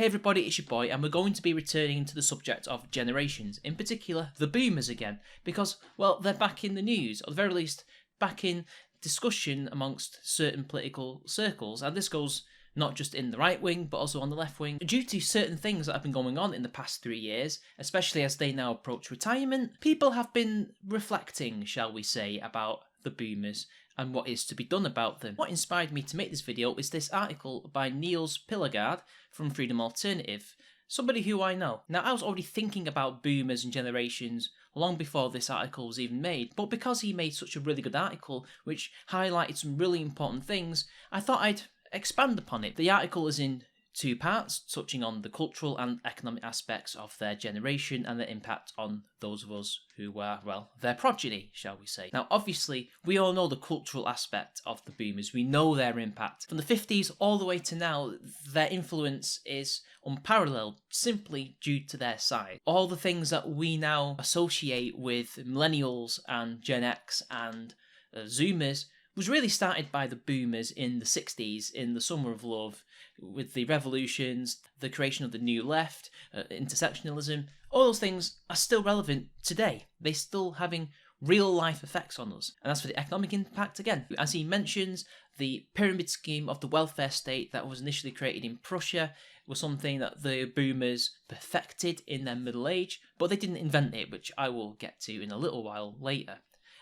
Hey everybody, it's your boy, and we're going to be returning to the subject of generations, in particular the boomers again, because, well, they're back in the news, or at the very least, back in discussion amongst certain political circles, and this goes not just in the right wing, but also on the left wing, due to certain things that have been going on in the past 3 years, especially as they now approach retirement. People have been reflecting, shall we say, about the boomers and what is to be done about them. What inspired me to make this video is this article by Niels Pillegard from Freedom Alternative, somebody who I know. Now, I was already thinking about boomers and generations long before this article was even made, but because he made such a really good article which highlighted some really important things, I thought I'd expand upon it. The article is in 2 parts, touching on the cultural and economic aspects of their generation and their impact on those of us who were, well, their progeny, shall we say. Now, obviously, we all know the cultural aspect of the boomers. We know their impact. From the 50s all the way to now, their influence is unparalleled, simply due to their size. All the things that we now associate with millennials and Gen X and Zoomers was really started by the boomers in the 60s, in the Summer of Love, with the revolutions, the creation of the New Left, intersectionalism. All those things are still relevant today. They're still having real life effects on us. And as for the economic impact, again, as he mentions, the pyramid scheme of the welfare state that was initially created in Prussia was something that the boomers perfected in their middle age, but they didn't invent it, which I will get to in a little while later.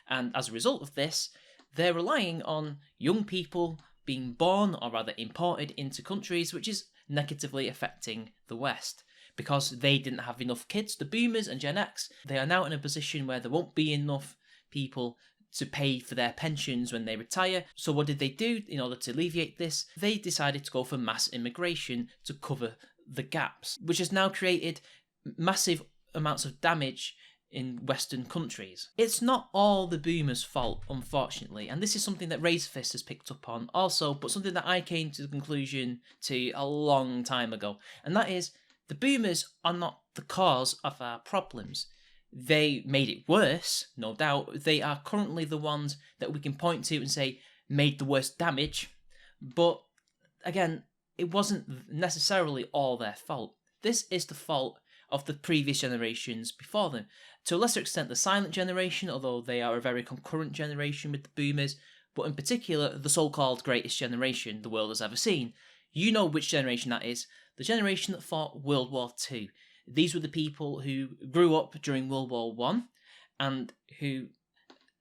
And as a result of this, they're relying on young people being born, or rather imported, into countries, which is negatively affecting the West. Because they didn't have enough kids, the boomers and Gen X, they are now in a position where there won't be enough people to pay for their pensions when they retire. So what did they do in order to alleviate this? They decided to go for mass immigration to cover the gaps, which has now created massive amounts of damage in Western countries. It's not all the boomers' fault, unfortunately, and this is something that Raise Fist has picked up on also, but something that I came to the conclusion to a long time ago, and that is the boomers are not the cause of our problems. They made it worse, no doubt. They are currently the ones that we can point to and say made the worst damage, but again, it wasn't necessarily all their fault. This is the fault of the previous generations before them. To a lesser extent, the silent generation, although they are a very concurrent generation with the boomers, but in particular, the so-called greatest generation the world has ever seen. You know which generation that is. The generation that fought World War II. These were the people who grew up during World War I and who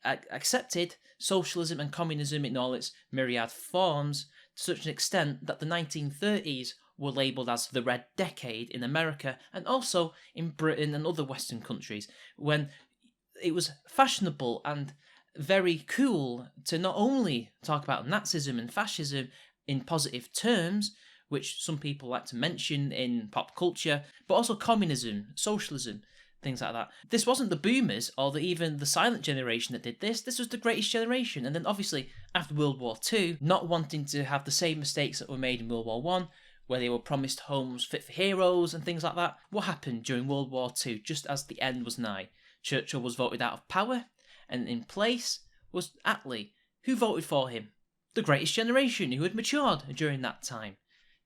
accepted socialism and communism in all its myriad forms to such an extent that the 1930s were labelled as the Red Decade in America and also in Britain and other Western countries, when it was fashionable and very cool to not only talk about Nazism and fascism in positive terms, which some people like to mention in pop culture, but also communism, socialism, things like that. This wasn't the boomers or even the silent generation that did this. This was the greatest generation. And then obviously after World War II, not wanting to have the same mistakes that were made in World War I, where they were promised homes fit for heroes and things like that. What happened during World War II, just as the end was nigh? Churchill was voted out of power, and in place was Attlee. Who voted for him? The greatest generation who had matured during that time.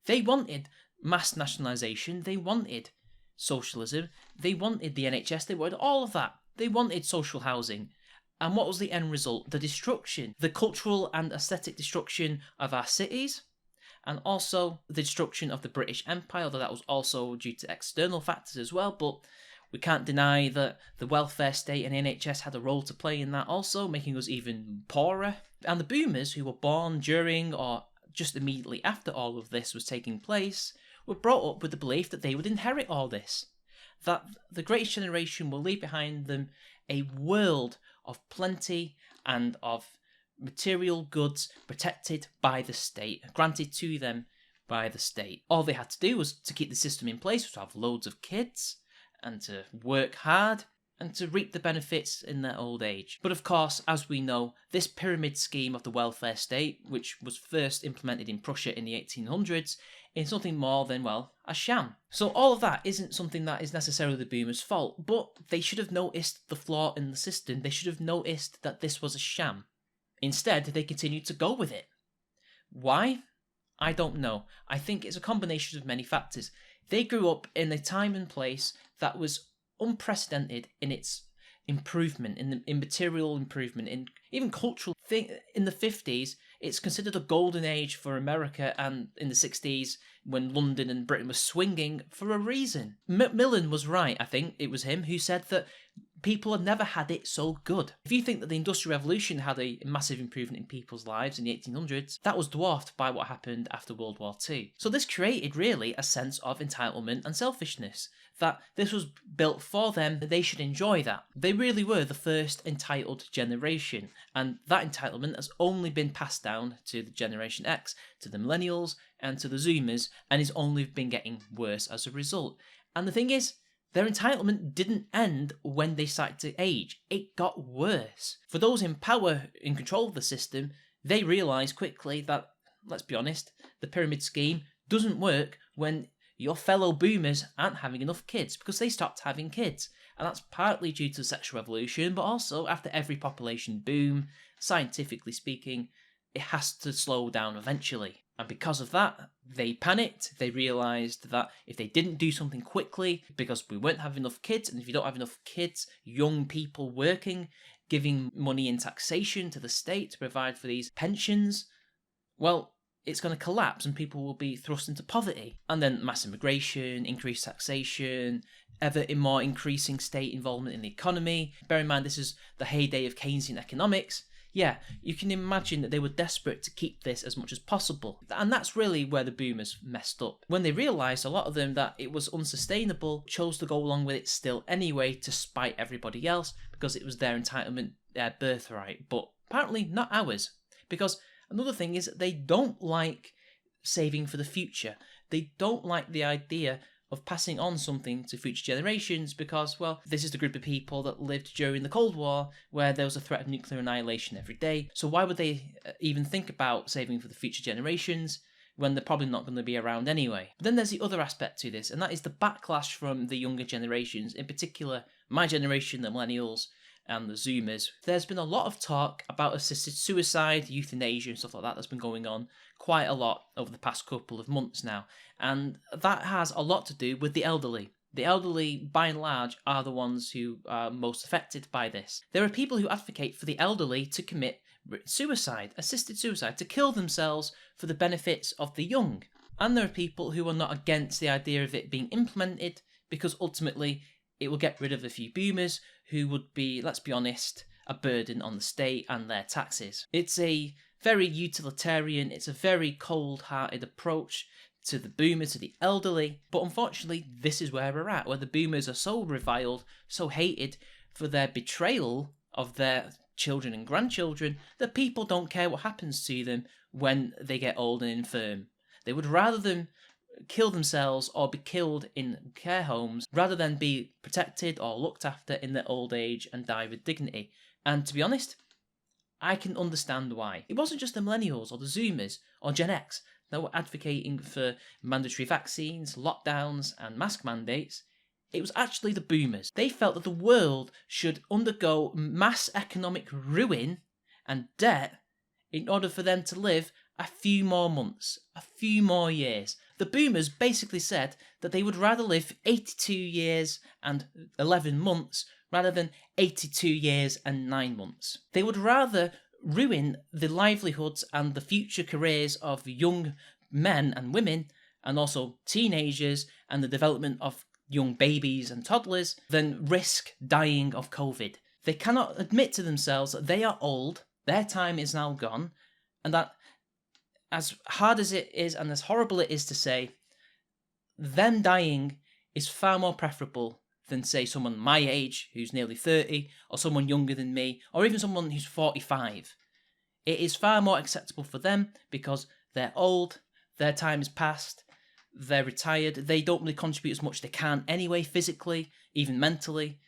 They wanted mass nationalisation, they wanted socialism, they wanted the NHS, they wanted all of that. They wanted social housing. And what was the end result? The destruction, the cultural and aesthetic destruction of our cities, and also the destruction of the British Empire, although that was also due to external factors as well, but we can't deny that the welfare state and NHS had a role to play in that also, making us even poorer. And the boomers, who were born during or just immediately after all of this was taking place, were brought up with the belief that they would inherit all this, that the greatest generation will leave behind them a world of plenty and of material goods protected by the state, granted to them by the state. All they had to do was to keep the system in place, was to have loads of kids, and to work hard, and to reap the benefits in their old age. But of course, as we know, this pyramid scheme of the welfare state, which was first implemented in Prussia in the 1800s, is nothing more than, well, a sham. So all of that isn't something that is necessarily the boomers' fault, but they should have noticed the flaw in the system. They should have noticed that this was a sham. Instead, they continued to go with it. Why? I don't know. I think it's a combination of many factors. They grew up in a time and place that was unprecedented in its improvement, in material improvement, in even cultural thing. In the 50s, it's considered a golden age for America, and in the 60s, when London and Britain were swinging, for a reason. Macmillan was right, I think it was him, who said that people had never had it so good. If you think that the Industrial Revolution had a massive improvement in people's lives in the 1800s, that was dwarfed by what happened after World War II. So this created really a sense of entitlement and selfishness, that this was built for them, that they should enjoy that. They really were the first entitled generation, and that entitlement has only been passed down to the Generation X, to the Millennials, and to the Zoomers, and is only been getting worse as a result. And the thing is, their entitlement didn't end when they started to age. It got worse. For those in power, in control of the system, they realised quickly that, let's be honest, the pyramid scheme doesn't work when your fellow boomers aren't having enough kids, because they stopped having kids. And that's partly due to the sexual revolution, but also after every population boom, scientifically speaking, it has to slow down eventually. And because of that, they panicked. They realised that if they didn't do something quickly, because we won't have enough kids, and if you don't have enough kids, young people working, giving money in taxation to the state to provide for these pensions, well, it's going to collapse and people will be thrust into poverty. And then mass immigration, increased taxation, ever more increasing state involvement in the economy. Bear in mind, this is the heyday of Keynesian economics. Yeah, you can imagine that they were desperate to keep this as much as possible. And that's really where the boomers messed up. When they realised, a lot of them, that it was unsustainable, chose to go along with it still anyway to spite everybody else, because it was their entitlement, their birthright. But apparently not ours. Because another thing is, they don't like saving for the future. They don't like the idea of passing on something to future generations, because, well, this is the group of people that lived during the Cold War, where there was a threat of nuclear annihilation every day. So why would they even think about saving for the future generations when they're probably not going to be around anyway? But then there's the other aspect to this, and that is the backlash from the younger generations, in particular my generation, the millennials and the Zoomers. There's been a lot of talk about assisted suicide, euthanasia and stuff like that that's been going on quite a lot over the past couple of months now. And that has a lot to do with the elderly. The elderly, by and large, are the ones who are most affected by this. There are people who advocate for the elderly to commit suicide, assisted suicide, to kill themselves for the benefits of the young. And there are people who are not against the idea of it being implemented, because ultimately it will get rid of a few boomers who would be, let's be honest, a burden on the state and their taxes. It's a very utilitarian, it's a very cold-hearted approach to the boomers, to the elderly, but unfortunately this is where we're at, where the boomers are so reviled, so hated for their betrayal of their children and grandchildren, that people don't care what happens to them when they get old and infirm. They would rather them kill themselves or be killed in care homes rather than be protected or looked after in their old age and die with dignity. And to be honest, I can understand why. It wasn't just the millennials or the Zoomers or Gen X that were advocating for mandatory vaccines, lockdowns and mask mandates. It was actually the boomers. They felt that the world should undergo mass economic ruin and debt in order for them to live a few more months, a few more years. The boomers basically said that they would rather live 82 years and 11 months rather than 82 years and 9 months. They would rather ruin the livelihoods and the future careers of young men and women, and also teenagers, and the development of young babies and toddlers, than risk dying of COVID. They cannot admit to themselves that they are old, their time is now gone, and that, as hard as it is and as horrible it is to say, them dying is far more preferable than, say, someone my age who's nearly 30, or someone younger than me, or even someone who's 45. It is far more acceptable for them because they're old, their time is past, they're retired, they don't really contribute as much as they can anyway, physically, even mentally.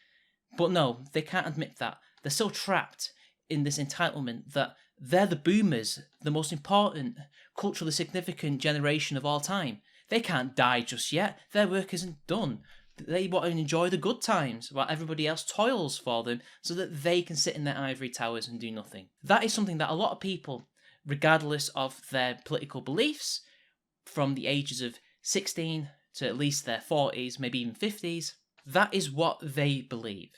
But no, they can't admit that. They're so trapped in this entitlement that they're the boomers, the most important, culturally significant generation of all time. They can't die just yet. Their work isn't done. They want to enjoy the good times while everybody else toils for them so that they can sit in their ivory towers and do nothing. That is something that a lot of people, regardless of their political beliefs, from the ages of 16 to at least their 40s, maybe even 50s. That is what they believe.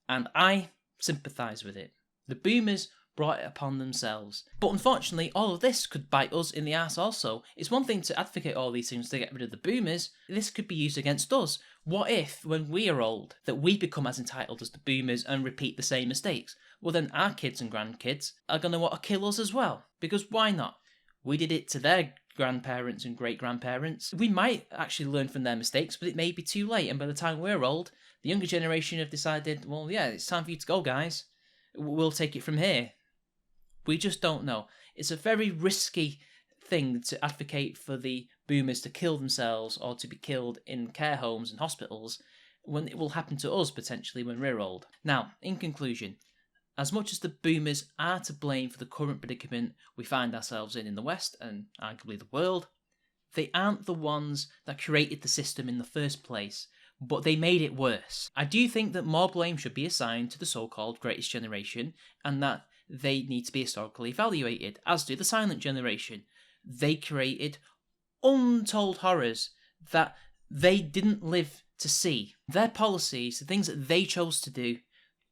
And I sympathise with it. The boomers brought it upon themselves. But unfortunately, all of this could bite us in the ass also. It's one thing to advocate all these things to get rid of the boomers. This could be used against us. What if, when we are old, that we become as entitled as the boomers and repeat the same mistakes? Well, then our kids and grandkids are going to want to kill us as well. Because why not? We did it to their grandparents and great-grandparents. We might actually learn from their mistakes, but it may be too late. And by the time we're old, the younger generation have decided, well, yeah, it's time for you to go, guys. We'll take it from here. We just don't know. It's a very risky thing to advocate for the boomers to kill themselves or to be killed in care homes and hospitals when it will happen to us potentially when we're old. Now, in conclusion, as much as the boomers are to blame for the current predicament we find ourselves in the West and arguably the world, they aren't the ones that created the system in the first place, but they made it worse. I do think that more blame should be assigned to the so-called greatest generation and that they need to be historically evaluated, as do the silent generation. They created untold horrors that they didn't live to see. Their policies, the things that they chose to do,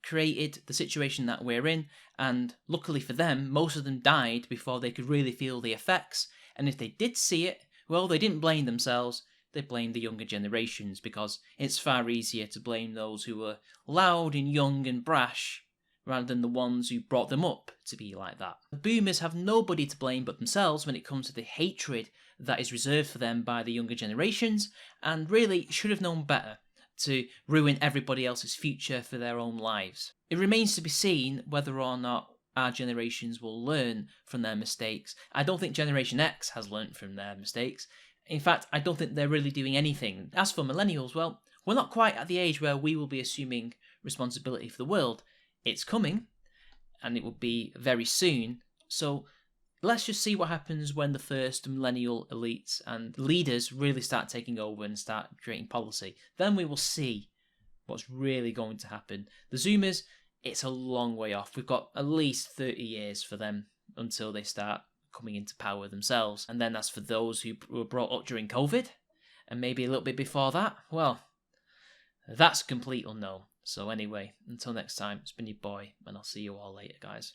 created the situation that we're in, and luckily for them, most of them died before they could really feel the effects, and if they did see it, well, they didn't blame themselves, they blamed the younger generations, because it's far easier to blame those who were loud and young and brash rather than the ones who brought them up to be like that. The boomers have nobody to blame but themselves when it comes to the hatred that is reserved for them by the younger generations, and really should have known better to ruin everybody else's future for their own lives. It remains to be seen whether or not our generations will learn from their mistakes. I don't think Generation X has learnt from their mistakes. In fact, I don't think they're really doing anything. As for millennials, well, we're not quite at the age where we will be assuming responsibility for the world. It's coming, and it will be very soon, so let's just see what happens when the first millennial elites and leaders really start taking over and start creating policy. Then we will see what's really going to happen. The Zoomers, it's a long way off. We've got at least 30 years for them until they start coming into power themselves. And then as for those who were brought up during COVID, and maybe a little bit before that, well, that's a complete unknown. So anyway, until next time, it's been your boy, and I'll see you all later, guys.